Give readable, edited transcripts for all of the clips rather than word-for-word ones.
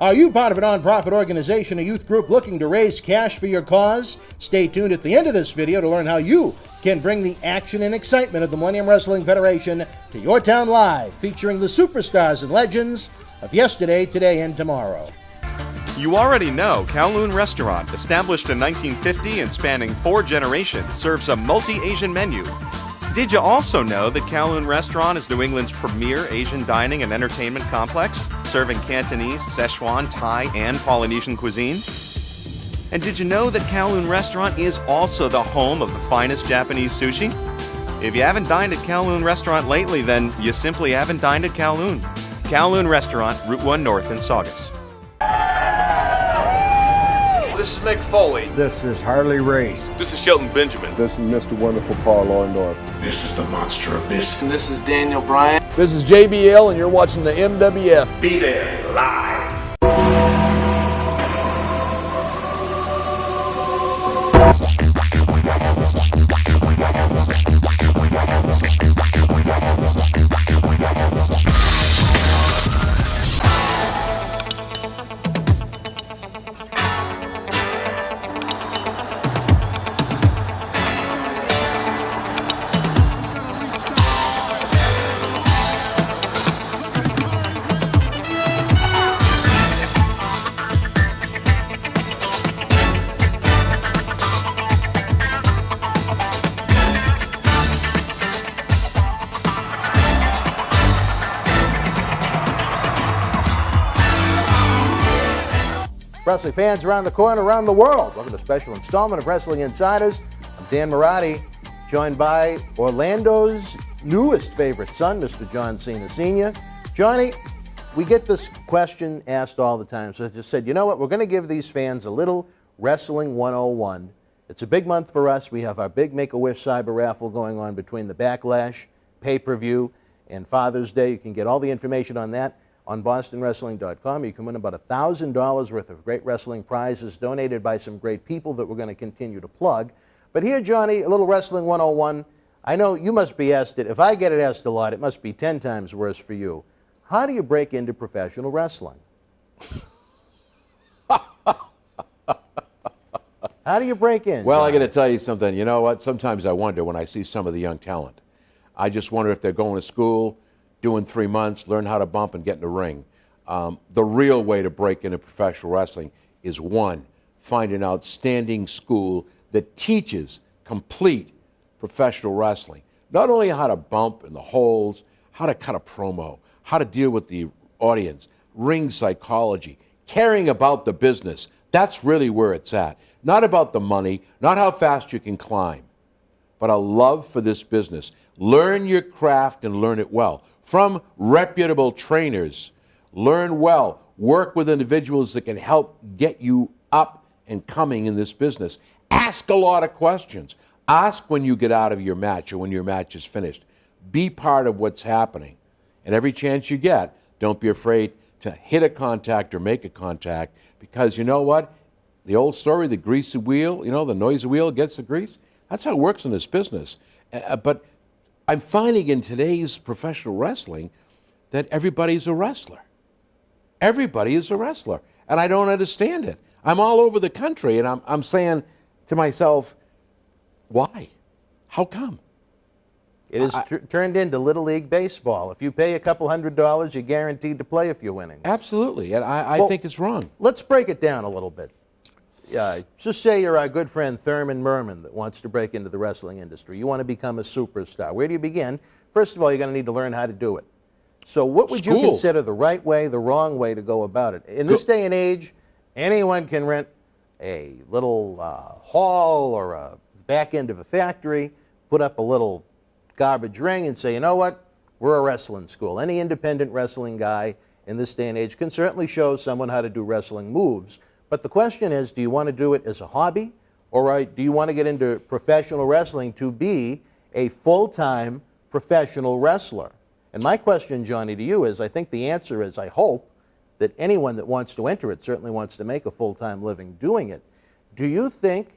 Are you part of a nonprofit organization, a youth group looking to raise cash for your cause? Stay tuned at the end of this video to learn how you can bring the action and excitement of the Millennium Wrestling Federation to your town live, featuring the superstars and legends of yesterday, today, and tomorrow. You already know Kowloon Restaurant, established in 1950 and spanning 4 generations, serves a multi-Asian menu. Did you also know that Kowloon Restaurant is New England's premier Asian dining and entertainment complex, serving Cantonese, Szechuan, Thai, and Polynesian cuisine? And did you know that Kowloon Restaurant is also the home of the finest Japanese sushi? If you haven't dined at Kowloon Restaurant lately, then you simply haven't dined at Kowloon. Kowloon Restaurant, Route 1 North in Saugus. This is Mick Foley. This is Harley Race. This is Shelton Benjamin. This is Mr. Wonderful Paul Orndorff. This is the Monster Abyss. And this is Daniel Bryan. This is JBL, and you're watching the MWF. Be there, live. Wrestling fans around the corner, around the world, welcome to a special installment of Wrestling Insiders. I'm Dan Marotti, joined by Orlando's newest favorite son, Mr. John Cena Sr. Johnny, we get this question asked all the time, so I just said, you know what, we're going to give these fans a little Wrestling 101. It's a big month for us. We have our big Make-A-Wish cyber raffle going on between the Backlash, pay-per-view, and Father's Day. You can get all the information on that on bostonwrestling.com. You can win about $1,000 worth of great wrestling prizes donated by some great people that we're going to continue to plug. But here, Johnny, a little Wrestling 101. I know you must be asked it. If I get it asked a lot, it must be 10 times worse for you. How do you break into professional wrestling? How do you break in? Well, Johnny? I got to tell you something. You know what? Sometimes I wonder when I see some of the young talent. I just wonder if they're going to school, doing 3 months, learn how to bump and get in the ring. The real way to break into professional wrestling is, one, find an outstanding school that teaches complete professional wrestling. Not only how to bump in the holds, how to cut a promo, how to deal with the audience, ring psychology, caring about the business. That's really where it's at. Not about the money, not how fast you can climb, but a love for this business. Learn your craft and learn it well. From reputable trainers, learn well, work with individuals that can help get you up and coming in this business. Ask a lot of questions. Ask when you get out of your match or when your match is finished. Be part of what's happening. And every chance you get, don't be afraid to hit a contact or make a contact, because you know what? The old story, the greasy wheel, you know, the noisy wheel gets the grease. That's how it works in this business. But I'm finding in today's professional wrestling that everybody's a wrestler. Everybody is a wrestler, and I don't understand it. I'm all over the country, and I'm saying to myself, why? How come? It is turned into Little League Baseball. If you pay a couple $100, you're guaranteed to play if you're winning. Absolutely, and I think it's wrong. Let's break it down a little bit. Just say you're our good friend Thurman Merman that wants to break into the wrestling industry. You want to become a superstar. Where do you begin? First of all, you're going to need to learn how to do it. So what would you consider the right way, the wrong way to go about it? In this day and age, anyone can rent a little hall or a back end of a factory, put up a little garbage ring and say, you know what, we're a wrestling school. Any independent wrestling guy in this day and age can certainly show someone how to do wrestling moves. But the question is, do you want to do it as a hobby, or do you want to get into professional wrestling to be a full-time professional wrestler? And my question, Johnny, to you is, I think the answer is, I hope, that anyone that wants to enter it certainly wants to make a full-time living doing it. Do you think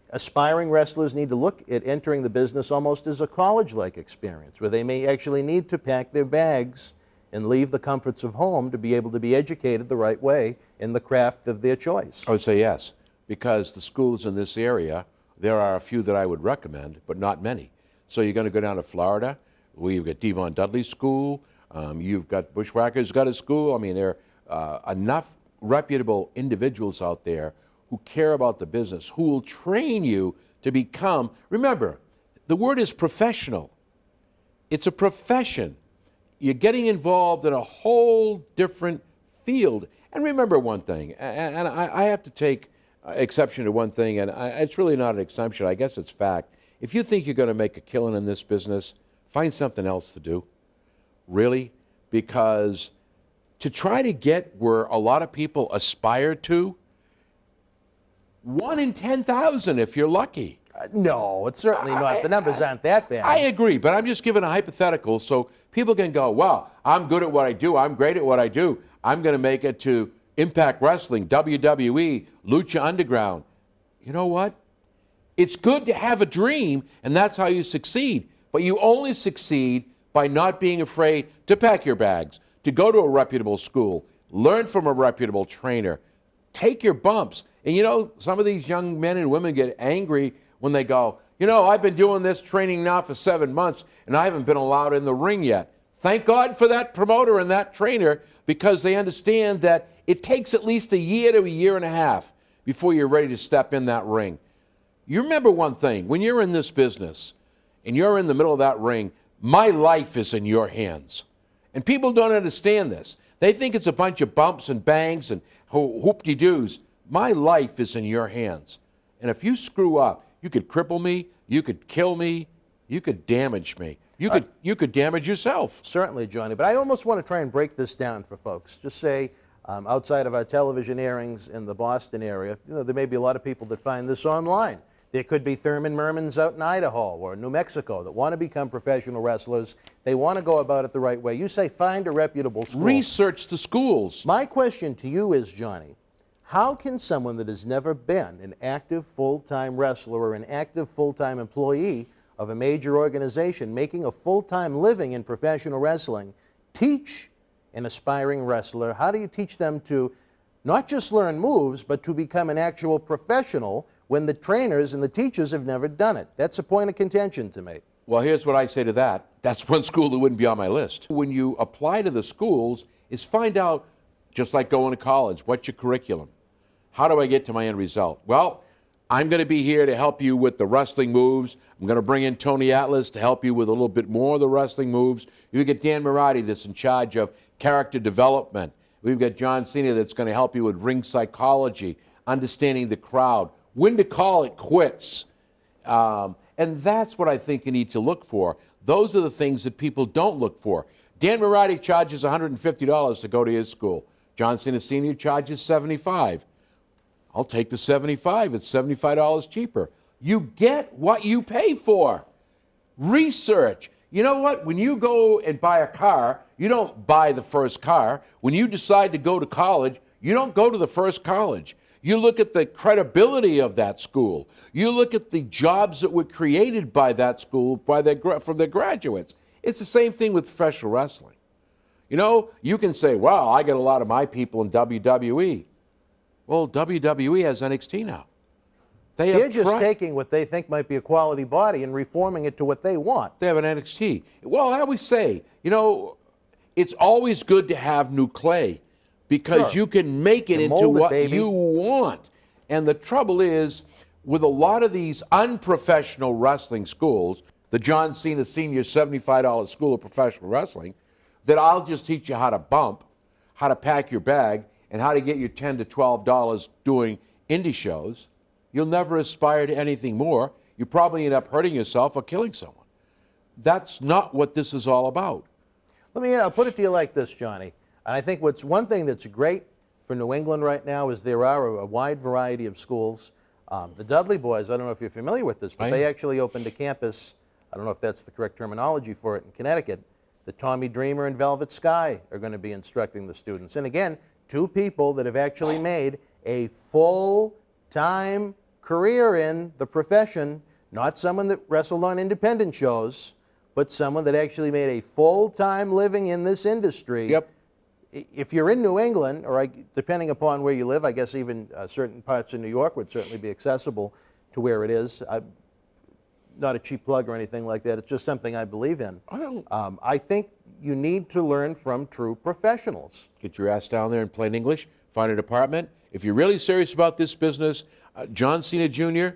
aspiring wrestlers need to look at entering the business almost as a college-like experience, where they may actually need to pack their bags and leave the comforts of home to be able to be educated the right way in the craft of their choice. I would say yes, because the schools in this area, there are a few that I would recommend, but not many. So you're going to go down to Florida, where you've got Devon Dudley's school, you've got Bushwhackers got a school. I mean, there are enough reputable individuals out there who care about the business, who will train you to become, remember, the word is professional. It's a profession. You're getting involved in a whole different field. And remember one thing, and I have to take exception to one thing, and it's really not an exception, I guess it's fact. If you think you're going to make a killing in this business, find something else to do. Really? Because to try to get where a lot of people aspire to, 1 in 10,000 if you're lucky. No, it's certainly not. The numbers aren't that bad. I agree, but I'm just giving a hypothetical so people can go, wow, I'm good at what I do. I'm great at what I do. I'm going to make it to Impact Wrestling, WWE, Lucha Underground. You know what? It's good to have a dream, and that's how you succeed. But you only succeed by not being afraid to pack your bags, to go to a reputable school, learn from a reputable trainer, take your bumps. And you know, some of these young men and women get angry when they go, you know, I've been doing this training now for 7 months, and I haven't been allowed in the ring yet. Thank God for that promoter and that trainer, because they understand that it takes at least a year to a year and a half before you're ready to step in that ring. You remember one thing, when you're in this business and you're in the middle of that ring, my life is in your hands. And people don't understand this. They think it's a bunch of bumps and bangs and hoop-de-doos. My life is in your hands. And if you screw up, you could cripple me, you could kill me, you could damage me. You could damage yourself. Certainly, Johnny, but I almost want to try and break this down for folks. Just say, outside of our television airings in the Boston area, you know, there may be a lot of people that find this online. There could be Thurman Mermans out in Idaho or New Mexico that want to become professional wrestlers. They want to go about it the right way. You say find a reputable school. Research the schools. My question to you is, Johnny, how can someone that has never been an active full-time wrestler or an active full-time employee of a major organization making a full-time living in professional wrestling teach an aspiring wrestler? How do you teach them to not just learn moves, but to become an actual professional when the trainers and the teachers have never done it? That's a point of contention to me. Well, here's what I say to that. That's one school that wouldn't be on my list. When you apply to the schools, is find out, just like going to college, what's your curriculum? How do I get to my end result? Well, I'm going to be here to help you with the wrestling moves. I'm going to bring in Tony Atlas to help you with a little bit more of the wrestling moves. You get Dan Moratti that's in charge of character development. We've got John Cena that's going to help you with ring psychology, understanding the crowd, when to call it quits. And that's what I think you need to look for. Those are the things that people don't look for. Dan Moratti charges $150 to go to his school. John Cena Sr. charges $75. I'll take the $75. It's $75 cheaper. You get what you pay for. Research. You know what? When you go and buy a car, you don't buy the first car. When you decide to go to college, you don't go to the first college. You look at the credibility of that school. You look at the jobs that were created by that school from their graduates. It's the same thing with professional wrestling. You know, you can say, wow, I get a lot of my people in WWE. Well, WWE has NXT now. They're just taking what they think might be a quality body and reforming it to what they want. They have an NXT. Well, I always say, you know, it's always good to have new clay because you can make it into what you want. And the trouble is, with a lot of these unprofessional wrestling schools, the John Cena Sr. $75 School of Professional Wrestling, that I'll just teach you how to bump, how to pack your bag, and how to get your $10 to $12 doing indie shows. You'll never aspire to anything more. You probably end up hurting yourself or killing someone. That's not what this is all about. I'll put it to you like this, Johnny. And I think one thing that's great for New England right now is there are a wide variety of schools. The Dudley Boyz, I don't know if you're familiar with this, but they actually opened a campus, I don't know if that's the correct terminology for it, in Connecticut. The Tommy Dreamer and Velvet Sky are going to be instructing the students. And again, two people that have actually made a full-time career in the profession, not someone that wrestled on independent shows, but someone that actually made a full-time living in this industry. Yep. If you're in New England, or depending upon where you live, I guess even certain parts of New York would certainly be accessible to where it is. Not a cheap plug or anything like that. It's just something I believe in. I think you need to learn from true professionals. Get your ass down there in plain English, find a department. If you're really serious about this business, John Cena Jr.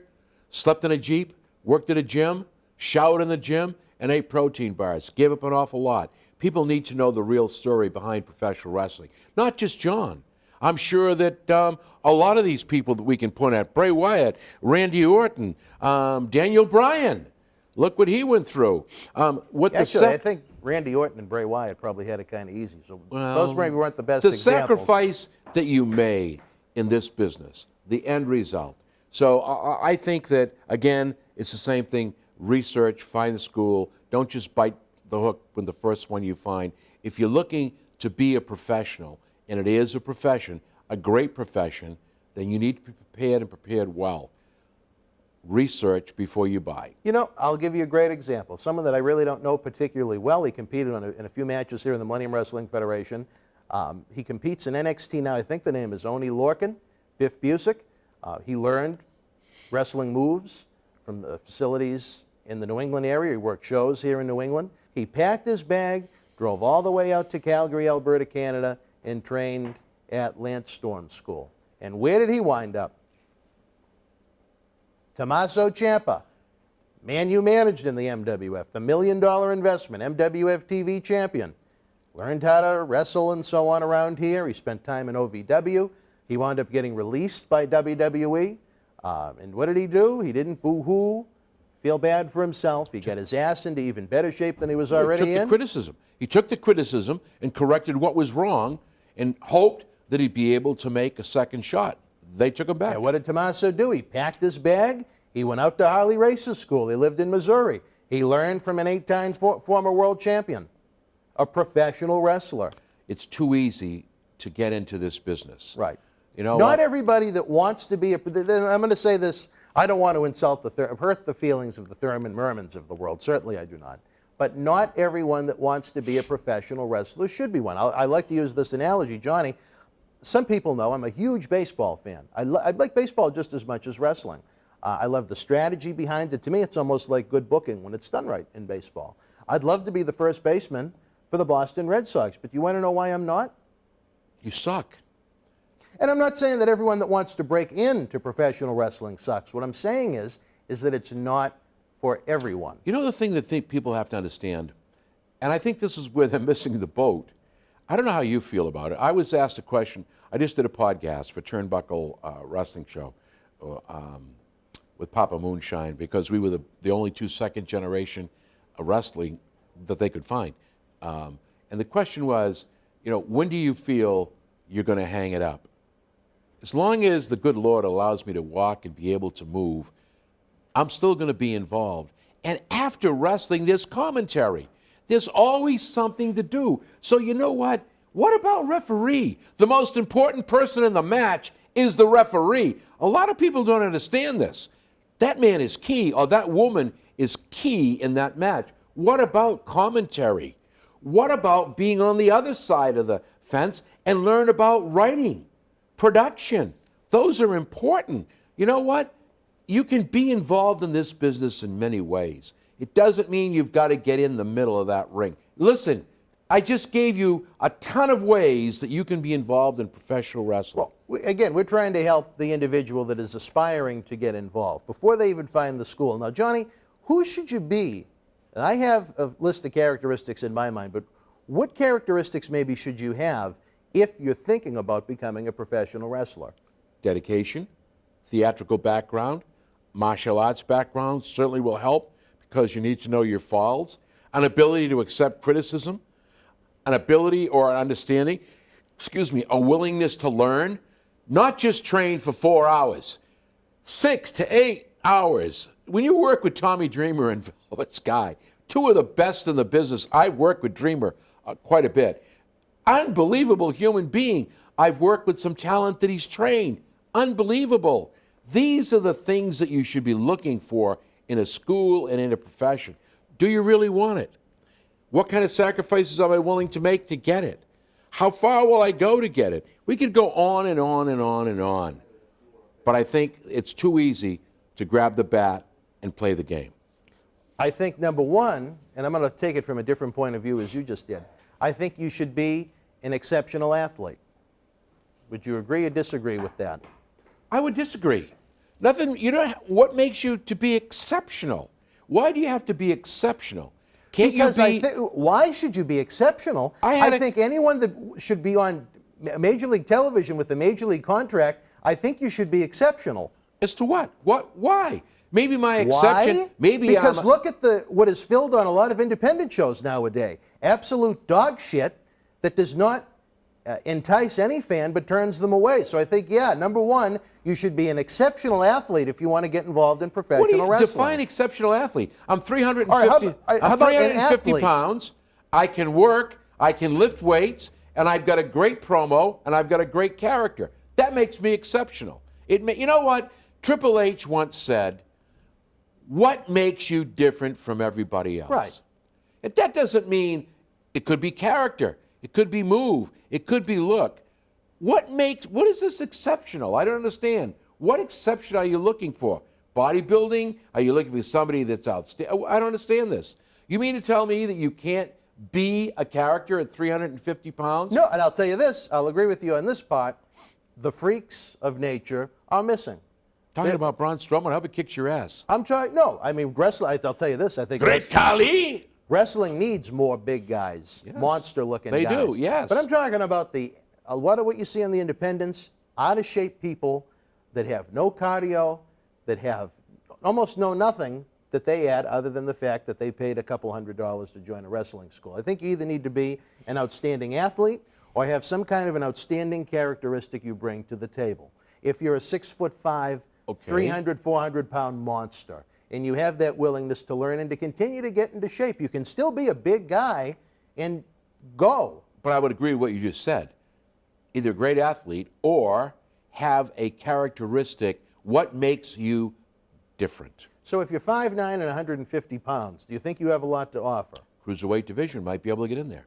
slept in a Jeep, worked at a gym, showered in the gym, and ate protein bars. Gave up an awful lot. People need to know the real story behind professional wrestling. Not just John. I'm sure that a lot of these people that we can point at, Bray Wyatt, Randy Orton, Daniel Bryan, look what he went through. Actually, I think Randy Orton and Bray Wyatt probably had it kind of easy. So those maybe weren't the best examples. The sacrifice that you made in this business, the end result. So I think that, again, it's the same thing. Research, find the school. Don't just bite the hook when the first one you find. If you're looking to be a professional, and it is a profession, a great profession, then you need to be prepared and prepared well. Research before you buy. You know, I'll give you a great example. Someone that I really don't know particularly well. He competed in a few matches here in the Millennium Wrestling Federation. He competes in NXT now. I think the name is Oney Lorcan, Biff Busick. He learned wrestling moves from the facilities in the New England area. He worked shows here in New England. He packed his bag, drove all the way out to Calgary, Alberta, Canada, and trained at Lance Storm School. And where did he wind up? Tommaso Ciampa, man you managed in the MWF, the $1 million investment, MWF TV champion. Learned how to wrestle and so on around here. He spent time in OVW. He wound up getting released by WWE. And what did he do? He didn't boo-hoo, feel bad for himself. He got his ass into even better shape than he was already in. He took the criticism. He took the criticism and corrected what was wrong and hoped that he'd be able to make a second shot. They took him back. And what did Tommaso do? He packed his bag. He went out to Harley Races School. He lived in Missouri. He learned from an 8-time former world champion, a professional wrestler. It's too easy to get into this business. Right. You know, not everybody that wants to be I'm going to say this. I don't want to insult hurt the feelings of the Thurman Mermans of the world. Certainly I do not. But not everyone that wants to be a professional wrestler should be one. I like to use this analogy, Johnny. Some people know I'm a huge baseball fan. I like baseball just as much as wrestling. I love the strategy behind it. To me, it's almost like good booking when it's done right in baseball. I'd love to be the first baseman for the Boston Red Sox, but you want to know why I'm not? You suck. And I'm not saying that everyone that wants to break into professional wrestling sucks. What I'm saying is that it's not for everyone. You know the thing that people have to understand, and I think this is where they're missing the boat. I don't know how you feel about it. I was asked a question. I just did a podcast for Turnbuckle Wrestling Show with Papa Moonshine because we were the only two second-generation wrestling that they could find. And the question was, you know, when do you feel you're going to hang it up? As long as the good Lord allows me to walk and be able to move, I'm still going to be involved. And after wrestling, there's commentary. There's always something to do. So you know what? What about referee? The most important person in the match is the referee. A lot of people don't understand this. That man is key, or that woman is key in that match. What about commentary? What about being on the other side of the fence and learn about writing, production? Those are important. You know what? You can be involved in this business in many ways. It doesn't mean you've got to get in the middle of that ring. Listen, I just gave you a ton of ways that you can be involved in professional wrestling. Well, again, we're trying to help the individual that is aspiring to get involved before they even find the school. Now, Johnny, who should you be? And I have a list of characteristics in my mind, but what characteristics maybe should you have if you're thinking about becoming a professional wrestler? Dedication, theatrical background, martial arts background certainly will help because you need to know your faults, an ability to accept criticism, an ability or an understanding, a willingness to learn, not just train for 4 hours, 6 to 8 hours. When you work with Tommy Dreamer and Velvet Sky, two of the best in the business, I've worked with Dreamer quite a bit. Unbelievable human being. I've worked with some talent that he's trained. Unbelievable. These are the things that you should be looking for in a school and in a profession. Do you really want it? What kind of sacrifices am I willing to make to get it? How far will I go to get it? We could go on and on and on and on. But I think it's too easy to grab the bat and play the game. I think, number one, and I'm going to take it from a different point of view as you just did, I think you should be an exceptional athlete. Would you agree or disagree with that? I would disagree. Nothing, what makes you to be exceptional? Why do you have to be exceptional? Can't Because you be... why should you be exceptional? I think anyone that should be on Major League Television with a Major League contract, I think you should be exceptional. As to what? Why? Maybe my exception... Why? Maybe because look at what is filled on a lot of independent shows nowadays. Absolute dog shit that does not entice any fan but turns them away. So I think, yeah, number one, you should be an exceptional athlete if you want to get involved in professional What do you wrestling. define exceptional athlete? I'm 350, how about an 350 athlete? pounds. I can work, I can lift weights, and I've got a great promo, and I've got a great character. That makes me exceptional. You know what? Triple H once said, what makes you different from everybody else? Right. And that doesn't mean it could be character, it could be move, it could be look. What is this exceptional? I don't understand. What exception are you looking for? Bodybuilding? Are you looking for somebody that's outstanding? I don't understand this. You mean to tell me that you can't be a character at 350 pounds? No, and I'll tell you this, I'll agree with you on this part. The freaks of nature are missing. Talking about Braun Strowman, I hope it kicks your ass. I'm trying, no, I mean, wrestling, I'll tell you this, I think Great Khali! wrestling needs more big guys, Yes. monster-looking guys. They do, yes. But I'm talking about a lot of what you see on the independents, out-of-shape people that have no cardio, that have almost nothing that they add other than the fact that they paid a couple $100s to join a wrestling school. I think you either need to be an outstanding athlete or have some kind of an outstanding characteristic you bring to the table. If you're a 6'5", 300, 400-pound monster, and you have that willingness to learn and to continue to get into shape, you can still be a big guy and go. But I would agree with what you just said. Either a great athlete or have a characteristic. What makes you different? So if you're 5'9" and 150 pounds, do you think you have a lot to offer? Cruiserweight division might be able to get in there.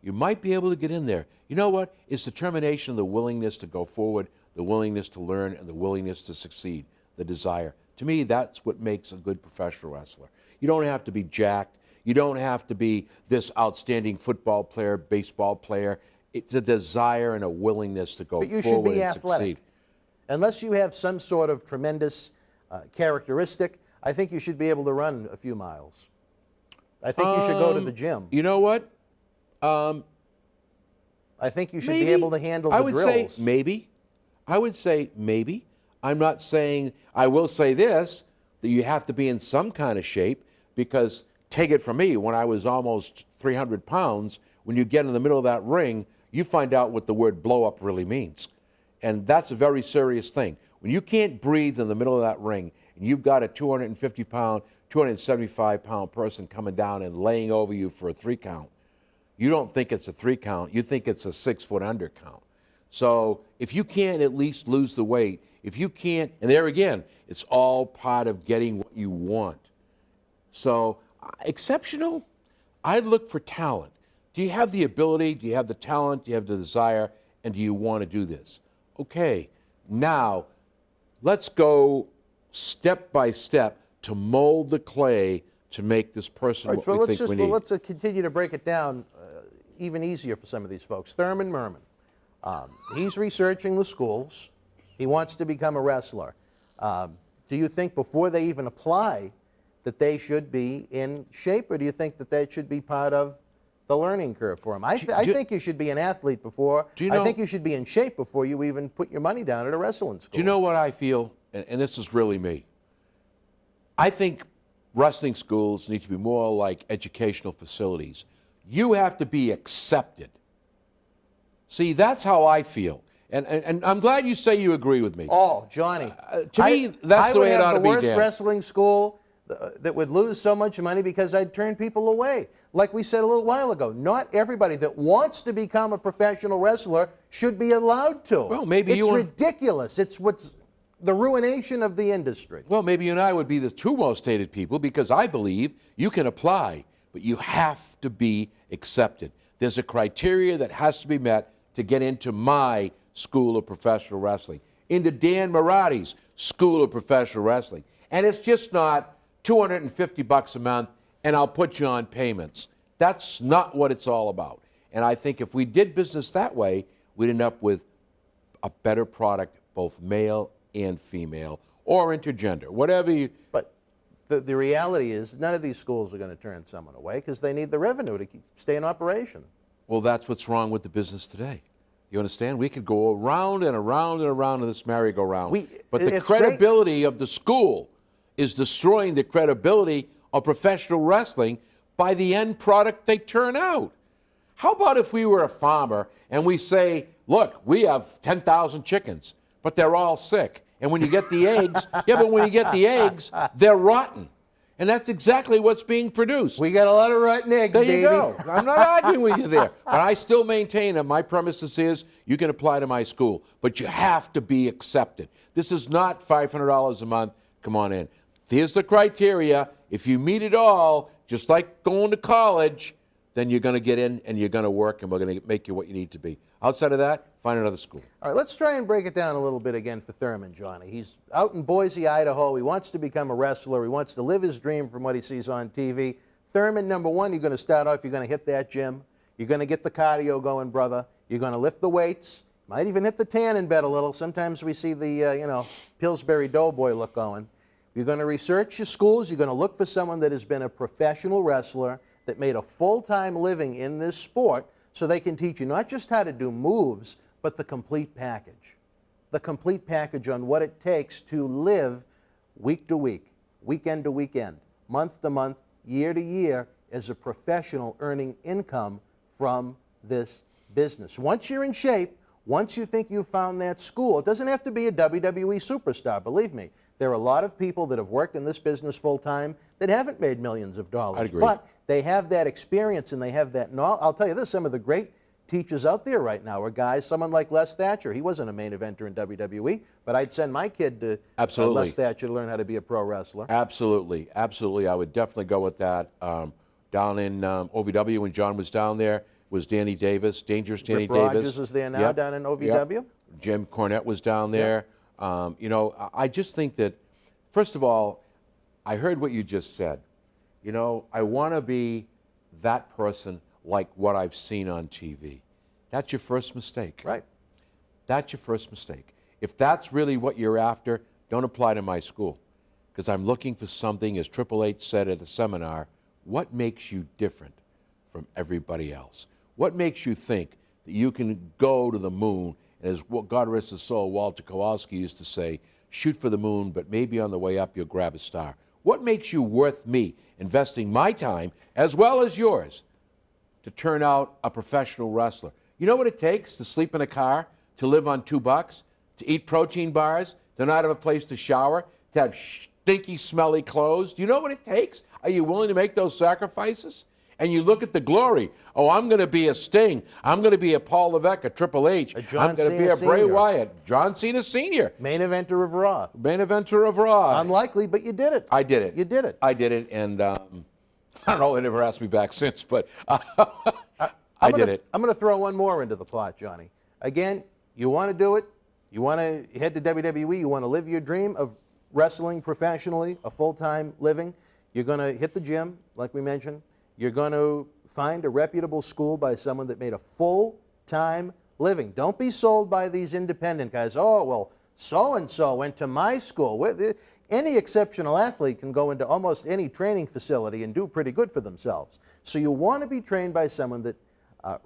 You might be able to get in there. You know what? It's determination, the willingness to go forward, the willingness to learn, and the willingness to succeed, the desire. To me, that's what makes a good professional wrestler. You don't have to be jacked. You don't have to be this outstanding football player, baseball player. It's a desire and a willingness to go forward and succeed. But you should be athletic. Unless you have some sort of tremendous characteristic, I think you should be able to run a few miles. I think you should go to the gym. You know what? I think you should be able to handle the drills. I would say maybe. I would say maybe. I'm not saying, I will say this, that you have to be in some kind of shape, because take it from me, when I was almost 300 pounds, when you get in the middle of that ring, you find out what the word blow up really means. And that's a very serious thing. When you can't breathe in the middle of that ring, and you've got a 250-pound, 275-pound person coming down and laying over you for a 3 count, you don't think it's a 3 count, you think it's a 6-foot under count. So if you can't at least lose the weight, if you can't, and there again, it's all part of getting what you want. So exceptional, I'd look for talent. Do you have the ability? Do you have the talent? Do you have the desire? And do you want to do this? Okay, now let's go step by step to mold the clay to make this person what we think we need. Let's continue to break it down even easier for some of these folks. Thurman Merman. He's researching the schools. He wants to become a wrestler. Do you think before they even apply that they should be in shape, or do you think that that should be part of the learning curve for him? I think you should be an athlete before. I think you should be in shape before you even put your money down at a wrestling school. Do you know what I feel? And this is really me. I think wrestling schools need to be more like educational facilities. You have to be accepted. See, that's how I feel. And I'm glad you say you agree with me. Oh, Johnny. To me, that's the way it ought to be, I would have the worst Dan. wrestling school that would lose so much money because I'd turn people away. Like we said a little while ago, not everybody that wants to become a professional wrestler should be allowed to. Well, maybe it's ridiculous. It's what's the ruination of the industry. Well, maybe you and I would be the two most hated people because I believe you can apply, but you have to be accepted. There's a criteria that has to be met to get into my school of professional wrestling, into Dan Marati's school of professional wrestling. And it's just not $250 a month and I'll put you on payments. That's not what it's all about. And I think if we did business that way, we'd end up with a better product, both male and female, or intergender, whatever you... But the reality is none of these schools are going to turn someone away because they need the revenue to stay in operation. Well, that's what's wrong with the business today. You understand? We could go around and around and around in this merry-go-round. But the credibility of the school is destroying the credibility of professional wrestling by the end product they turn out. How about if we were a farmer and we say, look, we have 10,000 chickens, but they're all sick. And when you get the eggs, but when you get the eggs, they're rotten. And that's exactly what's being produced. We got a lot of rotten eggs, There you go. I'm not arguing with you there. But I still maintain that my premises is you can apply to my school, but you have to be accepted. This is not $500 a month. Come on in. Here's the criteria. If you meet it all, just like going to college, then you're going to get in and you're going to work and we're going to make you what you need to be. Outside of that, find another school. All right, let's try and break it down a little bit again for Thurman, Johnny. He's out in Boise, Idaho. He wants to become a wrestler. He wants to live his dream from what he sees on TV. Thurman, number one, you're going to start off, you're going to hit that gym. You're going to get the cardio going, brother. You're going to lift the weights. Might even hit the tanning bed a little. Sometimes we see the, Pillsbury Doughboy look going. You're going to research your schools. You're going to look for someone that has been a professional wrestler that made a full-time living in this sport so they can teach you not just how to do moves, but the complete package. The complete package on what it takes to live week to week, weekend to weekend, month to month, year to year as a professional earning income from this business. Once you're in shape, once you think you've found that school, it doesn't have to be a WWE superstar, believe me. There are a lot of people that have worked in this business full-time that haven't made millions of dollars. I agree. But they have that experience and they have that knowledge. I'll tell you this, some of the great teachers out there right now are guys, someone like Les Thatcher. He wasn't a main eventer in WWE, but I'd send my kid to Les Thatcher to learn how to be a pro wrestler. Absolutely. Absolutely. I would definitely go with that. Down in OVW when John was down there was Danny Davis, Dangerous Danny Davis. Rogers is there now down in OVW. Yep. Jim Cornette was down there. I just think that, first of all, I heard what you just said. I want to be that person like what I've seen on TV. That's your first mistake. Right. That's your first mistake. If that's really what you're after, don't apply to my school. Because I'm looking for something, as Triple H said at the seminar, what makes you different from everybody else? What makes you think that you can go to the moon, and as God rest his soul, Walter Kowalski used to say, shoot for the moon, but maybe on the way up you'll grab a star. What makes you worth me investing my time, as well as yours, to turn out a professional wrestler? You know what it takes to sleep in a car, to live on $2, to eat protein bars, to not have a place to shower, to have stinky, smelly clothes? Do you know what it takes? Are you willing to make those sacrifices? And you look at the glory. Oh, I'm going to be a Sting. I'm going to be a Paul Levesque, a Triple H. I'm going to be a Bray Wyatt. John Cena Sr. Main eventer of Raw. Main eventer of Raw. Unlikely, but you did it. I did it. You did it. I did it, and I don't know, they never asked me back since, but I did it. I'm going to throw one more into the pot, Johnny. Again, you want to do it. You want to head to WWE. You want to live your dream of wrestling professionally, a full-time living. You're going to hit the gym, like we mentioned. You're going to find a reputable school by someone that made a full-time living. Don't be sold by these independent guys. Oh, well, so-and-so went to my school. Any exceptional athlete can go into almost any training facility and do pretty good for themselves. So you want to be trained by someone that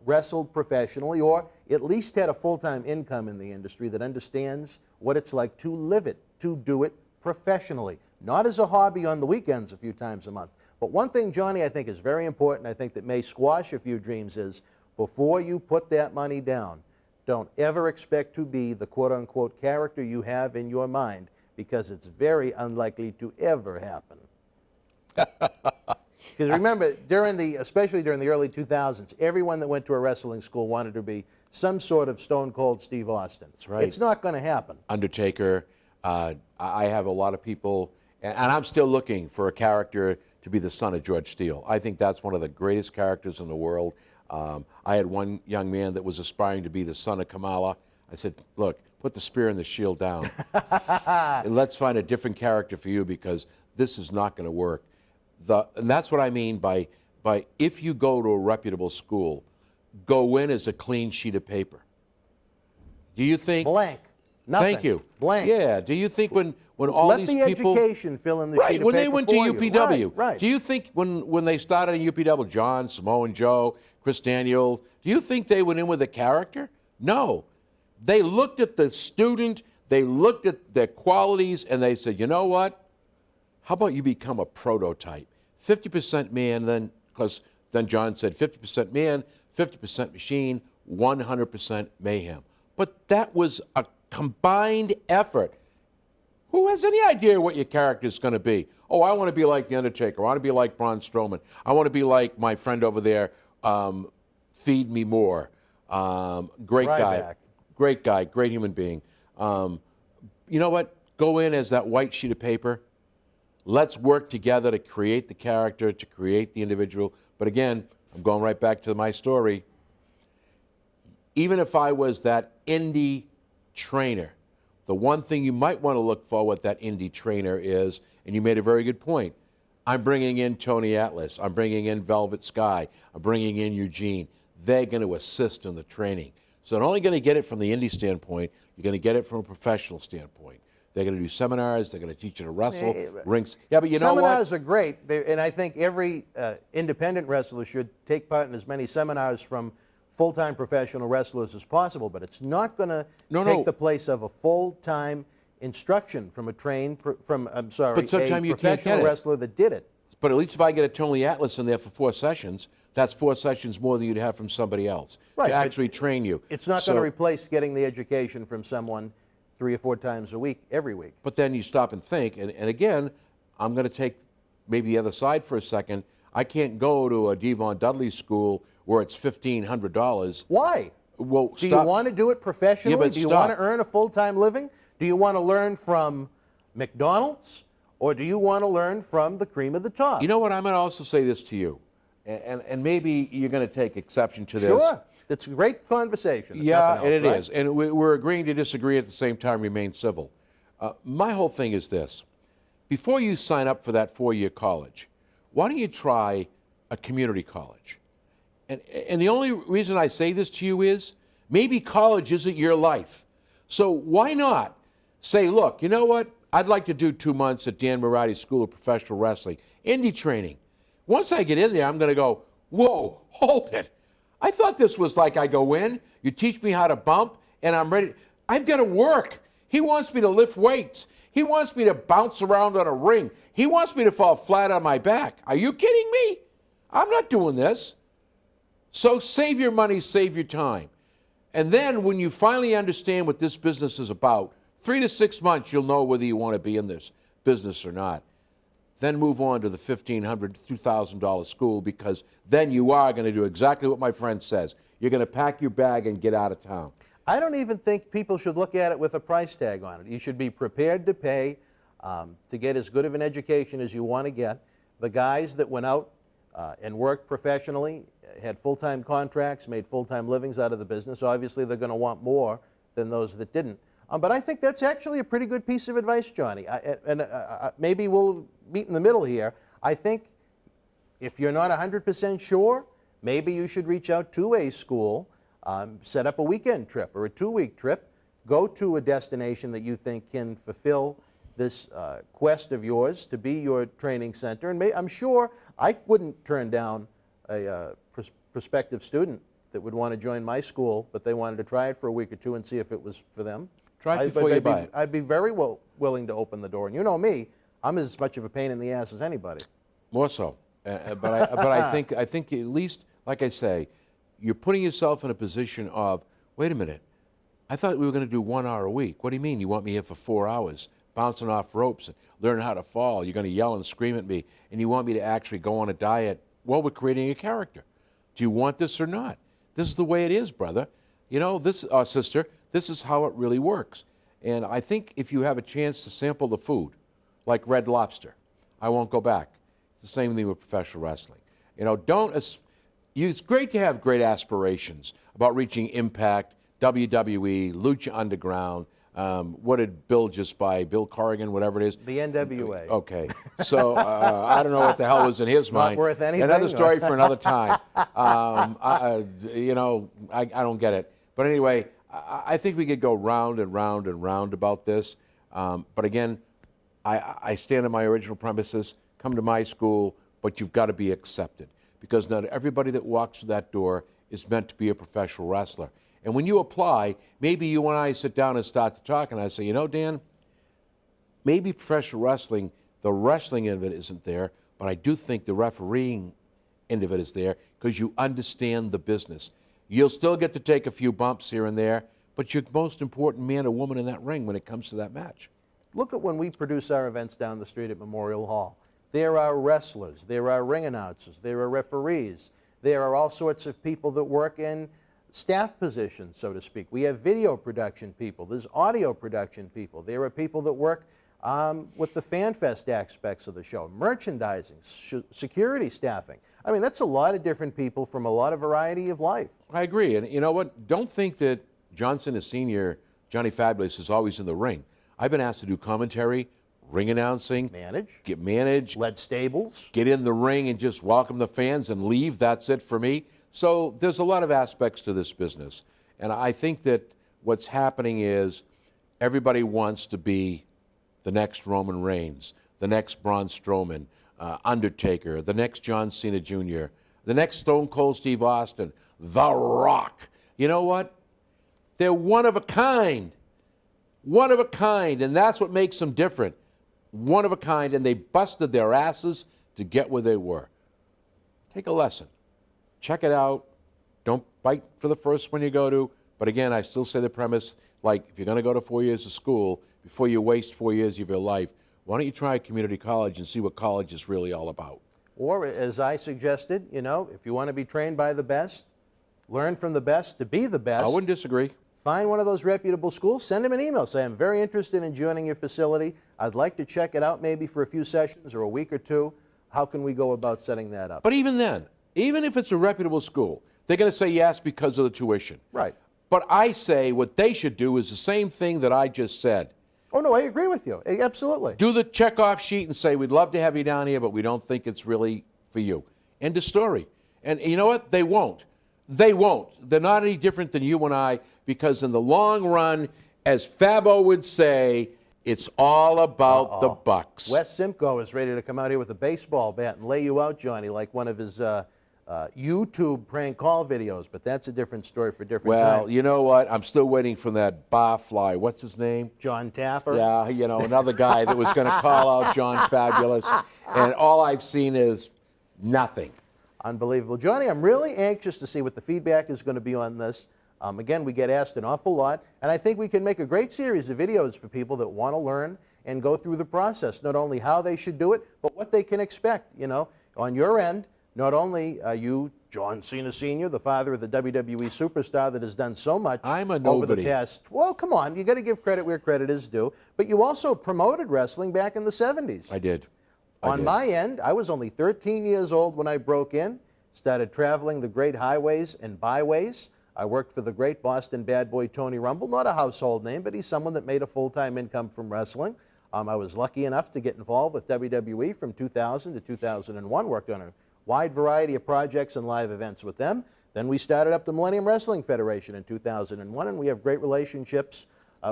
wrestled professionally or at least had a full-time income in the industry that understands what it's like to live it, to do it professionally, not as a hobby on the weekends a few times a month. But one thing, Johnny, I think is very important, I think that may squash a few dreams is before you put that money down, don't ever expect to be the quote-unquote character you have in your mind because it's very unlikely to ever happen. Because remember, especially during the early 2000s, everyone that went to a wrestling school wanted to be some sort of Stone Cold Steve Austin. That's right. It's not going to happen. Undertaker, I have a lot of people, and I'm still looking for a character to be the son of George Steele. I think that's one of the greatest characters in the world. I had one young man that was aspiring to be the son of Kamala. I said, look, put the spear and the shield down. And let's find a different character for you because this is not going to work. And that's what I mean by if you go to a reputable school, go in as a clean sheet of paper. Do you think... Blank. Nothing. Thank you. Blank. Yeah. Do you think when all Let these the people... education fill in the right, sheet of when they paper went to for you. UPW. Right. Do you think when they started at UPW, John, Samoan Joe, Chris Daniel, do you think they went in with a character? No. They looked at the student, they looked at their qualities, and they said, you know what? How about you become a prototype? 50% man, then, because then John said 50% man, 50% machine, 100% mayhem. But that was a combined effort. Who has any idea what your character is going to be? Oh, I want to be like The Undertaker. I want to be like Braun Strowman. I want to be like my friend over there, Feed Me More. Great guy. Great guy, great human being. You know what? Go in as that white sheet of paper. Let's work together to create the character, to create the individual. But again, I'm going right back to my story. Even if I was that indie trainer, the one thing you might want to look for with that indie trainer is, and you made a very good point, I'm bringing in Tony Atlas, I'm bringing in Velvet Sky, I'm bringing in Eugene. They're going to assist in the training. So they're not only going to get it from the indie standpoint, you're going to get it from a professional standpoint. They're going to do seminars, they're going to teach you to wrestle, rings. Yeah, but you know what? Seminars are great, and I think every independent wrestler should take part in as many seminars from full-time professional wrestlers as possible, but it's not going to take the place of a full-time instruction from a professional wrestler that did it. But at least if I get a Tony Atlas in there for 4 sessions, that's 4 sessions more than you'd have from somebody else to actually train you. It's not going to replace getting the education from someone 3 or 4 times a week, every week. But then you stop and think, and again, I'm going to take maybe the other side for a second. I can't go to a Devon Dudley school where it's $1,500. Why? Well, do you want to do it professionally? Yeah, but do you want to earn a full-time living? Do you want to learn from McDonald's? Or do you want to learn from the cream of the top? You know what? I'm going to also say this to you, and maybe you're going to take exception to this. Sure. It's a great conversation. Yeah, and it is. And we're agreeing to disagree at the same time, remain civil. My whole thing is this. Before you sign up for that 4-year college, why don't you try a community college? And the only reason I say this to you is maybe college isn't your life. So why not say, look, you know what? I'd like to do 2 months at Dan Marati's School of Professional Wrestling, indie training. Once I get in there, I'm going to go, whoa, hold it. I thought this was like I go in, you teach me how to bump, and I'm ready. I've got to work. He wants me to lift weights. He wants me to bounce around on a ring. He wants me to fall flat on my back. Are you kidding me? I'm not doing this. So save your money, save your time. And then when you finally understand what this business is about, 3 to 6 months, you'll know whether you want to be in this business or not. Then move on to the $1,500, $2,000 school, because then you are going to do exactly what my friend says. You're going to pack your bag and get out of town. I don't even think people should look at it with a price tag on it. You should be prepared to pay to get as good of an education as you want to get. The guys that went out and worked professionally, had full-time contracts, made full-time livings out of the business, obviously they're going to want more than those that didn't. But I think that's actually a pretty good piece of advice, Johnny. Maybe we'll meet in the middle here. I think if you're not 100% sure, maybe you should reach out to a school, set up a weekend trip or a 2-week trip, go to a destination that you think can fulfill this quest of yours to be your training center. And I'm sure I wouldn't turn down a prospective student that would want to join my school, but they wanted to try it for a week or 2 and see if it was for them. Try it before you buy it. I'd be very willing to open the door. And you know me, I'm as much of a pain in the ass as anybody. More so. But I think at least, like I say, you're putting yourself in a position of, wait a minute, I thought we were going to do 1 hour a week. What do you mean you want me here for 4 hours, bouncing off ropes, and learn how to fall? You're going to yell and scream at me, and you want me to actually go on a diet? Well, we're creating a character. Do you want this or not? This is the way it is, brother. You know, this, sister, this is how it really works. And I think if you have a chance to sample the food, like Red Lobster, I won't go back. It's the same thing with professional wrestling. You know, it's great to have great aspirations about reaching Impact, WWE, Lucha Underground. What did Bill just buy? Bill Corrigan, whatever it is? The NWA. Okay. So I don't know what the hell was in his mind. Not worth anything? Another story for another time. I don't get it. But anyway, I think we could go round and round and round about this. But again, I stand on my original premises. Come to my school, but you've got to be accepted, because not everybody that walks through that door is meant to be a professional wrestler. And when you apply, maybe you and I sit down and start to talk, and I say, you know, Dan, maybe professional wrestling, the wrestling end of it isn't there, but I do think the refereeing end of it is there, because you understand the business. You'll still get to take a few bumps here and there, but you're the most important man or woman in that ring when it comes to that match. Look at when we produce our events down the street at Memorial Hall. There are wrestlers, there are ring announcers, there are referees, there are all sorts of people that work in staff positions, so to speak. We have video production people, there's audio production people, there are people that work with the fan fest aspects of the show, merchandising, security staffing. I mean, that's a lot of different people from a lot of variety of life. I agree, and you know what? Don't think that John Cena Sr., Johnny Fabulous, is always in the ring. I've been asked to do commentary, ring announcing, manage, lead stables, get in the ring and just welcome the fans and leave. That's it for me. So there's a lot of aspects to this business. And I think that what's happening is everybody wants to be the next Roman Reigns, the next Braun Strowman, Undertaker, the next John Cena Jr., the next Stone Cold Steve Austin, The Rock. You know what? They're one of a kind. One of a kind, and that's what makes them different. One of a kind, and they busted their asses to get where they were. Take a lesson. Check it out. Don't bite for the first one you go to. But again, I still say the premise, like, if you're going to go to 4 years of school, before you waste 4 years of your life, why don't you try community college and see what college is really all about? Or, as I suggested, you know, if you want to be trained by the best, learn from the best to be the best. I wouldn't disagree. Find one of those reputable schools, send them an email, say, I'm very interested in joining your facility. I'd like to check it out maybe for a few sessions or a week or two. How can we go about setting that up? But even then, even if it's a reputable school, they're going to say yes because of the tuition. Right. But I say what they should do is the same thing that I just said. Oh, no, I agree with you. Absolutely. Do the checkoff sheet and say, we'd love to have you down here, but we don't think it's really for you. End of story. And you know what? They won't. They won't. They're not any different than you and I, because in the long run, as Fabo would say, it's all about the bucks. Wes Simcoe is ready to come out here with a baseball bat and lay you out, Johnny, like one of his YouTube prank call videos, but that's a different story for different time. Well, you know what? I'm still waiting for that barfly. What's his name? John Taffer? Yeah, you know, another guy that was going to call out John Fabulous, and all I've seen is nothing. Unbelievable. Johnny, I'm really anxious to see what the feedback is going to be on this. Again, we get asked an awful lot, and I think we can make a great series of videos for people that want to learn and go through the process, not only how they should do it, but what they can expect. You know, on your end, not only are you John Cena Sr., the father of the WWE superstar that has done so much over the past, well, come on, you got to give credit where credit is due, but you also promoted wrestling back in the 70s. I did. On my end, I was only 13 years old when I broke in, started traveling the great highways and byways. I worked for the great Boston bad boy Tony Rumble, not a household name, but he's someone that made a full-time income from wrestling. I was lucky enough to get involved with WWE from 2000 to 2001, worked on a wide variety of projects and live events with them. Then we started up the Millennium Wrestling Federation in 2001, and we have great relationships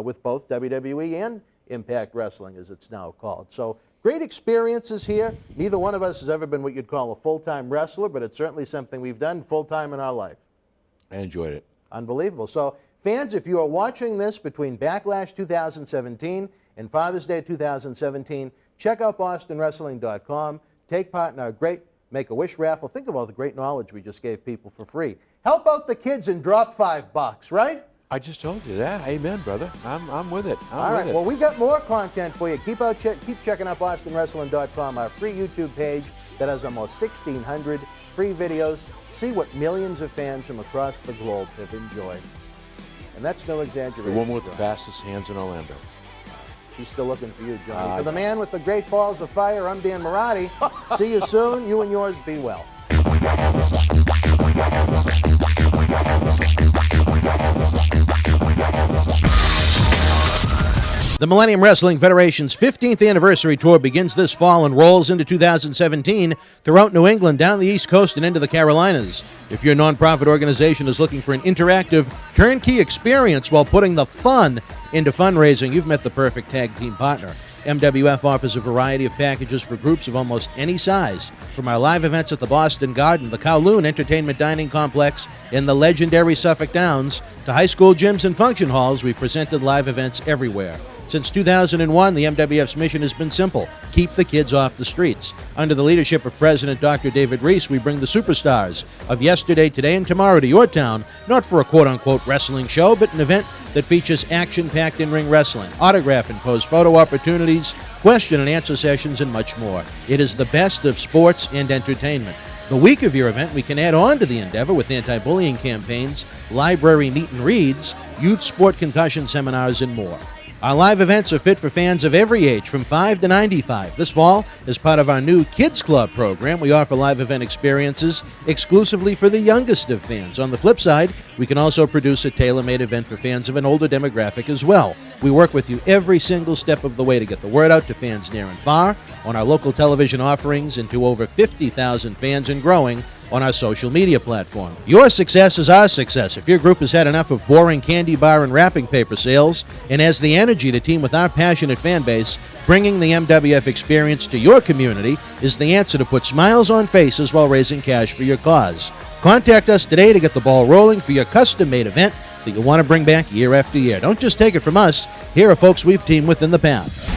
with both WWE and Impact Wrestling, as it's now called. So great experiences here. Neither one of us has ever been what you'd call a full-time wrestler, but it's certainly something we've done full-time in our life. I enjoyed it. Unbelievable. So, fans, if you are watching this between Backlash 2017 and Father's Day 2017, check out BostonWrestling.com. Take part in our great Make-A-Wish raffle. Think of all the great knowledge we just gave people for free. Help out the kids and drop $5, right? I just told you that. Amen, brother. I'm with it. All right. Well, we got more content for you. Keep checking out BostonWrestling.com, our free YouTube page that has almost 1,600 free videos. See what millions of fans from across the globe have enjoyed. And that's no The exaggeration. woman with the John. fastest hands in Orlando. She's still looking for you, Johnny. For the man with the great balls of fire, I'm Dan Marotti. See you soon. You and yours be well. The Millennium Wrestling Federation's 15th anniversary tour begins this fall and rolls into 2017 throughout New England, down the East Coast, and into the Carolinas. If your nonprofit organization is looking for an interactive, turnkey experience while putting the fun into fundraising, you've met the perfect tag team partner. MWF offers a variety of packages for groups of almost any size, from our live events at the Boston Garden, the Kowloon Entertainment Dining Complex, and the legendary Suffolk Downs, to high school gyms and function halls. We've presented live events everywhere. Since 2001, the MWF's mission has been simple: keep the kids off the streets. Under the leadership of President Dr. David Reese, we bring the superstars of yesterday, today, and tomorrow to your town, not for a quote-unquote wrestling show, but an event that features action-packed in-ring wrestling, autograph and pose photo opportunities, question and answer sessions, and much more. It is the best of sports and entertainment. The week of your event, we can add on to the endeavor with anti-bullying campaigns, library meet and reads, youth sport concussion seminars, and more. Our live events are fit for fans of every age, from 5 to 95. This fall, as part of our new Kids Club program, we offer live event experiences exclusively for the youngest of fans. On the flip side, we can also produce a tailor-made event for fans of an older demographic as well. We work with you every single step of the way to get the word out to fans near and far, on our local television offerings, and to over 50,000 fans and growing on our social media platform. Your success is our success. If your group has had enough of boring candy bar and wrapping paper sales and has the energy to team with our passionate fan base, bringing the MWF experience to your community is the answer to put smiles on faces while raising cash for your cause. Contact us today to get the ball rolling for your custom-made event that you'll want to bring back year after year. Don't just take it from us. Here are folks we've teamed with in the past.